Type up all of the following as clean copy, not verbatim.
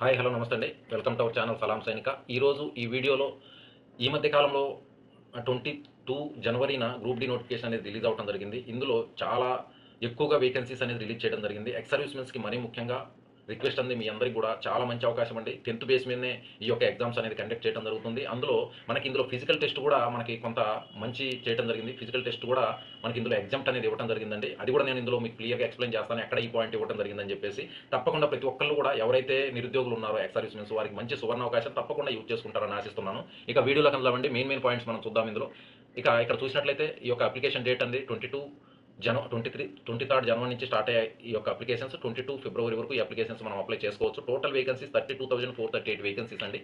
Hi hello నమస్తే అండి. Welcome to our channel సలాం సైనిక. ఈరోజు ఈ వీడియోలో ఈ మధ్య కాలంలో 22 జనవరిన గ్రూప్ డి నోటిఫికేషన్ అనేది రిలీజ్ అవ్వడం జరిగింది. ఇందులో చాలా ఎక్కువగా వేకెన్సీస్ అనేది రిలీజ్ చేయడం జరిగింది. ఎక్స్ సర్వీస్‌మెన్స్‌కి మరీ ముఖ్యంగా రిక్వెస్ట్ అంది మీ అందరికి కూడా చాలా మంచి అవకాశం అండి. 10th బేస్ మీదనే ఈ యొక్క ఎగ్జామ్స్ అనేది కండక్ట్ చేయడం జరుగుతుంది. అందులో మనకి ఇందులో ఫిజికల్ టెస్ట్ కూడా మనకి కొంత మంచి చేయడం జరిగింది. ఫిజికల్ టెస్ట్ కూడా మనకి ఇందులో ఎగ్జామ్ట్ అనేది ఇవ్వడం జరిగిందండి. అది కూడా నేను ఇందులో మీకు క్లియర్‌గా ఎక్స్‌ప్లెయిన్ చేస్తాను. ఎక్కడ ఈ పాయింట్ ఇవ్వడం జరిగిందని చెప్పేసి. తప్పకుండా ప్రతి ఒక్కళ్ళు కూడా ఎవరైతే నిరుద్యోగులు ఉన్నారో ఎక్స్ సర్వీస్‌మెన్స్ వారికి మంచి సువర్ణ అవకాశం తప్పకుండా యూజ్ చేసుకుంటారని ఆశిస్తున్నాను. ఇక వీడియోలోకి వెళ్దామండి. మెయిన్ పాయింట్స్ మనం చూద్దాం ఇందులో. ఇక్కడ చూసినట్లయితే ఈ యొక్క అప్లికేషన్ డేట్ అండి 23 జనవరి నుంచి స్టార్ట్ అయ్యాయి ఈ యొక్క అప్లికేషన్స్. 22 ఫిబ్రవరి వరకు ఈ అప్లికేషన్స్ మనం అప్లై చేసుకోవచ్చు. టోటల్ వేకెన్సీస్ 32,438 వేకెన్సీస్ అండి.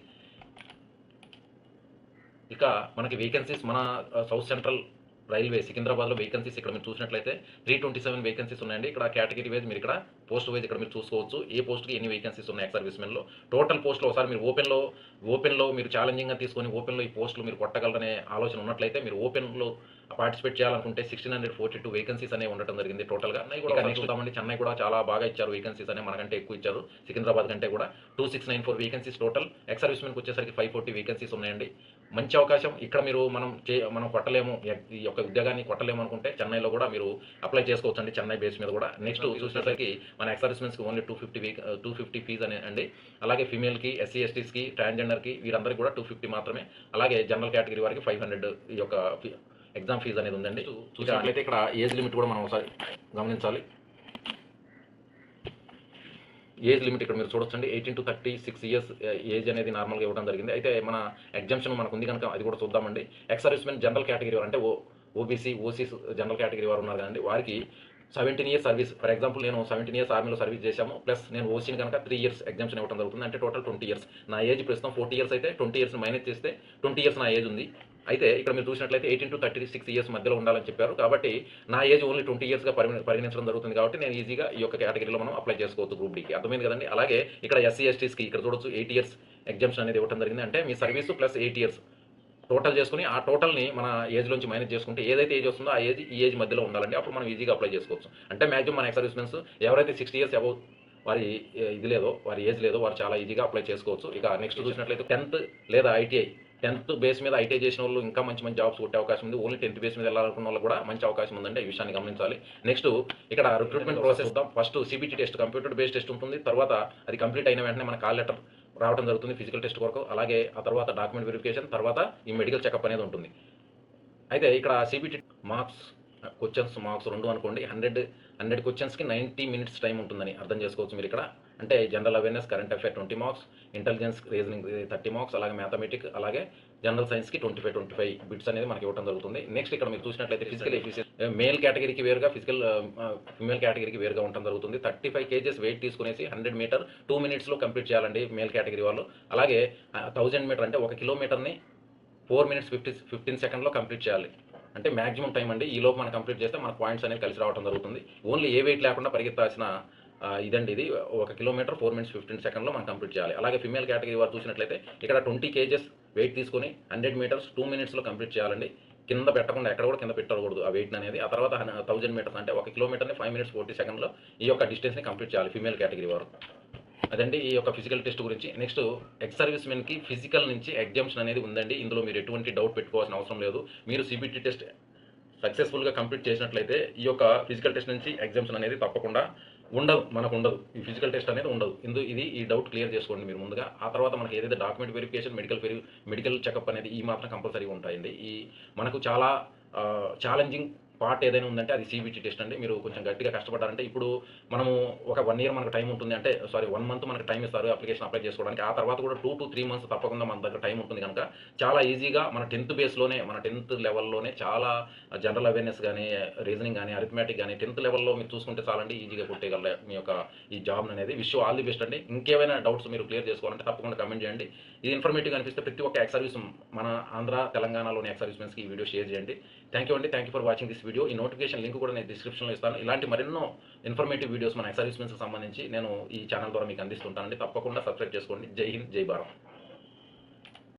ఇక మనకి వేకెన్సీస్ మన సౌత్ సెంట్రల్ రైల్వే సికింద్రాబాద్లో వేకెన్సీస్ ఇక్కడ మీరు చూసినట్లయితే 327 వేకెన్సీస్ ఉన్నాయండి. ఇక్కడ కేటగిరీ వైజ్ మీరు ఇక్కడ పోస్ట్ వైజ్ ఇక్కడ మీరు చూసుకోవచ్చు. ఏ పోస్ట్కి ఎన్ని వేకెన్సీస్ ఉన్నాయి ఎక్స్ సర్వీస్మెన్లో. టోటల్ పోస్ట్లో ఒకసారి మీరు ఓపెన్లో మీరు ఛాలెంజింగ్గా తీసుకొని ఓపెన్లో ఈ పోస్టులు మీరు కొట్టగలరనే ఆలోచన ఉన్నట్లయితే మీరు ఓపెన్లో పార్టిసిపేట్ చేయాలనుకుంటే 1642 వేకెన్సీస్ అనేవి ఉండటం జరిగింది టోటల్గా. నెక్స్ట్ చూద్దామండి. చెన్నై కూడా చాలా బాగా ఇచ్చారు వేకెన్సీస్ అనే మనకంటే ఎక్కువ ఇచ్చారు. సికింద్రాబాద్ కంటే కూడా 2694 వేకెన్సీస్ టోటల్. ఎక్స్ సర్వీస్మెన్కి వచ్చేసరికి 540 వేకెన్సీస్ ఉన్నాయండి. మంచి అవకాశం. ఇక్కడ మీరు మనం కొట్టలేము, ఈ యొక్క ఉద్యోగాన్ని కొట్టలేము అనుకుంటే చెన్నైలో కూడా మీరు అప్లై చేసుకోవచ్చు అండి, చెన్నై బేస్ మీద కూడా. నెక్స్ట్ చూసినట్లయితే మన ఎక్స్ సర్వీస్మెన్స్కి ఓన్లీ 250 ఫీజ్ అనే అండి. అలాగే ఫీమేల్కి, ఎస్సీ ఎస్టీస్కి, ట్రాన్స్జెండర్కి వీరందరికీ కూడా 250 మాత్రమే. అలాగే జనరల్ కేటగిరీ వారికి 500 ఈ యొక్క ఎగ్జామ్ ఫీజు అనేది ఉందండి. చూసినట్లయితే ఇక్కడ ఏజ్ లిమిట్ కూడా మనం ఒకసారి గమనించాలి. ఏజ్ లిమిట్ ఇక్కడ మీరు చూడొచ్చండి. 18 to 36 ఇయర్స్ ఏజ్ అనేది నార్మల్గా ఇవ్వడం జరిగింది. అయితే మన ఎగ్జామ్షన్ మనకు ఉంది కనుక అది కూడా చూద్దామండి. ఎక్స్ సర్వీస్మెన్ జనరల్ కేటగిరీ వారు అంటే ఓబీసీ, ఓసీస్ జనరల్ కేటగిరీ వారు ఉన్నారు కదండి, వారికి 17 ఇయర్స్ సర్వీస్. ఫర్ ఎగ్జాంపుల్ నేను 17 ఇయర్స్ ఆర్మీలో సర్వీస్ చేశాము, ప్లస్ నేను ఓసీని కనుక 3 ఇయర్స్ ఎగ్జామ్షన్ ఇవ్వడం జరుగుతుంది. అంటే టోటల్ 20 ఇయర్స్. నా ఏజ్ ప్రస్తుతం 40 ఇయర్స్ అయితే 20 ఇయర్స్ మైనస్ చేస్తే 20 ఇయర్స్ నా ఏజ్ ఉంది. అయితే ఇక్కడ మీరు చూసినట్లయితే 18 to 36 ఇయర్స్ మధ్యలో ఉండాలని చెప్పారు. కాబట్టి నా ఏజ్ ఓన్లీ 20 ఇయర్స్గా పరిగణించడం జరుగుతుంది. కాబట్టి నేను ఈజీగా ఈ యొక్క కేటగిరీలో మనం అప్లై చేసుకోవచ్చు గ్రూప్ డీకి. అర్థమైంది కదండి. అలాగే ఇక్కడ ఎస్సీ ఎస్టీస్కి ఇక్కడ చూడొచ్చు 8 ఇయర్స్ ఎగ్జామ్షన్ అనేది ఇవ్వడం జరిగింది. అంటే మీ సర్వీసు ప్లస్ 8 ఇయర్స్ టోటల్ చేసుకుని ఆ టోటల్ని మన ఏజ్లోంచి మైనస్ చేసుకుంటే ఏదైతే ఏజ్ వస్తుందో ఆ ఏజ్ ఈ ఏజ్ మధ్యలో ఉండాలండి. అప్పుడు మనం ఈజీగా అప్లై చేసుకోవచ్చు. అంటే మ్యాక్సిమం మన ఎక్స్ సర్వీస్మెన్స్ ఎవరైతే 60 ఇయర్స్ అబౌవ్ వారి ఏజ్ లేదో వారు చాలా ఈజీగా అప్లై చేసుకోవచ్చు. ఇక నెక్స్ట్ చూసినట్లయితే 10th లేదా ఐటీఐ, 10th బేస్ మీద ఐటీఐ చేసిన వాళ్ళు ఇంకా మంచి జాబ్స్ కొట్టే అవకాశం ఉంది. ఓన్లీ 10th బేస్ మీద వెళ్ళాలనుకున్న వాళ్ళు కూడా మంచి అవకాశం ఉందండి. ఈ విషయాన్ని గమనించాలి. నెక్స్ట్ ఇక్కడ రిక్రూట్మెంట్ ప్రాసెస్ చూద్దాం. First CBT test, computer based test ఉంటుంది. తర్వాత అది కంప్లీట్ అయిన వెంటనే మన కాల్ లెటర్ రావడం జరుగుతుంది ఫిజికల్ టెస్ట్ వరకు. అలాగే ఆ తర్వాత డాక్యుమెంట్ వెరిఫికేషన్, తర్వాత ఈ మెడికల్ చెకప్ అనేది ఉంటుంది. అయితే ఇక్కడ సిబిటి క్వశ్చన్స్ మార్క్స్ 2 అనుకోండి. 100 క్వశ్చన్స్కి 90 మినిట్స్ టైం ఉంటుందని అర్థం చేసుకోవచ్చు మీరు ఇక్కడ. అంటే general awareness, current affair 20 marks, intelligence reasoning 30 marks, అలాగే మ్యాథమెటిక్, అలాగే జనరల్ సైన్స్కి 25 బిట్స్ అనేది మనకి ఇవ్వడం జరుగుతుంది. నెక్స్ట్ ఇక్కడ మీరు చూసినట్లయితే ఫిజికల్ ఎఫిషియన్సీ మేల్ కేటగిరీకి వేరుగా, ఫిమేల్ కేటగిరీకి వేరుగా ఉండడం జరుగుతుంది. 35 kgs వెయిట్ తీసుకునేసి 100 మీటర్ 2 మినిట్స్లో కంప్లీట్ చేయాలండి మేల్ కేటగిరీ వాళ్ళు. అలాగే 1000 మీటర్ అంటే 1 కిలోమీటర్ని 4 minutes 15 సెకండ్లో కంప్లీట్ చేయాలి. అంటే మ్యాక్సిమం టైం అండి. ఈ లోపు మనం కంప్లీట్ చేస్తే మన పాయింట్స్ అనేది కలిసి రావడం జరుగుతుంది. ఓన్లీ ఏ వెయిట్ లేకుండా పరిగెత్తాల్సిన ఇదండి ఇది. 1 కిలోమీటర్ 4 minutes 15 సెకండ్లో మనం కంప్లీట్ చేయాలి. అలాగే ఫిమేల్ కేటగిరీ వారు చూసినట్లయితే ఇక్కడ 20 kgs వెయిట్ తీసుకొని 100 మీటర్స్ 2 మినిట్స్లో కంప్లీట్ చేయాలండి. కింద పెట్టకుండా ఎక్కడ కూడా కింద పెట్టకూడదు ఆ వెయిట్ అనేది. ఆ తర్వాత 1000 మీటర్స్ అంటే 1 కిలోమీటర్ని 5 minutes 40 సెకండ్లో ఈ యొక్క డిస్టెన్స్ని కంప్లీట్ చేయాలి ఫిమేల్ కేటగిరీ వారు. అదండి ఈ యొక్క ఫిజికల్ టెస్ట్ గురించి. నెక్స్ట్ ఎక్స్ సర్వీస్మెన్కి ఫిజికల్ నుంచి ఎగ్జామ్షన్ అనేది ఉందండి. ఇందులో మీరు ఎటువంటి డౌట్ పెట్టుకోవాల్సిన అవసరం లేదు. మీరు సిబిటి టెస్ట్ సక్సెస్ఫుల్గా కంప్లీట్ చేసినట్లయితే ఈ యొక్క ఫిజికల్ టెస్ట్ నుంచి ఎగ్జామ్షన్ అనేది తప్పకుండా మనకు ఉండదు. ఈ ఫిజికల్ టెస్ట్ అనేది ఉండదు. ఈ డౌట్ క్లియర్ చేసుకోండి మీరు ముందుగా. ఆ తర్వాత మనకి ఏదైతే డాక్యుమెంట్ వెరిఫికేషన్, మెడికల్ చెకప్ అనేది ఈ మాత్రం కంపల్సరీగా ఉంటాయండి. మనకు చాలా ఛాలెంజింగ్ పార్ట్ ఏదైనా ఉందంటే అది సిబిటి టెస్ట్ అండి. మీరు కొంచెం గట్టిగా కష్టపడాలంటే ఇప్పుడు మనము ఒక 1 year మనకు టైం ఉంటుంది. అంటే 1 month మనకు టైం ఇస్తారు అప్లికేషన్ అప్లై చేసుకోవడానికి. ఆ తర్వాత కూడా 2 to 3 months తప్పకుండా మన దగ్గర టైం ఉంటుంది కనుక చాలా ఈజీగా మన 10th బేస్లోనే, మన 10th లెవెల్లోనే చాలా జనరల్ అవేర్నెస్ కానీ, రీజనింగ్ కానీ, అరిథమెటిక్ కానీ 10th లెవెల్లో మీరు చూసుకుంటే చాలండి, ఈజీగా కొట్టేయగలరు మీ యొక్క ఈ జాబ్ అనేది. ఆల్ ది బెస్ట్ అండి. ఇంకేమైనా డౌట్స్ మీరు క్లియర్ చేసుకోవాలంటే తప్పకుండా కమెంట్ చేయండి. ఇది ఇన్ఫర్మేటివ్ అనిపిస్తే ప్రతి ఒక్క ఎక్స్ సర్వీస్ మన ఆంధ్ర, తెలంగాణలోని ఎక్స్ సర్వీస్మెన్స్కి ఈ వీడియో షేర్ చేయండి. Thank you for watching this video. ఈ నోటిఫికేషన్ లింక్ కూడా నేను డిస్క్రిప్షన్లో ఇస్తాను. ఇలాంటి మరెన్నో ఇన్ఫర్మేటివ్ వీడియోస్ మన ఎక్స్ సర్వీస్మెన్స్కి సంబంధించి నేను ఈ ఛానల్ ద్వారా మీకు అందిస్తుంటానండి. తప్పకుండా సబ్స్క్రైబ్ చేసుకోండి. జై హింద్, జై భారత్.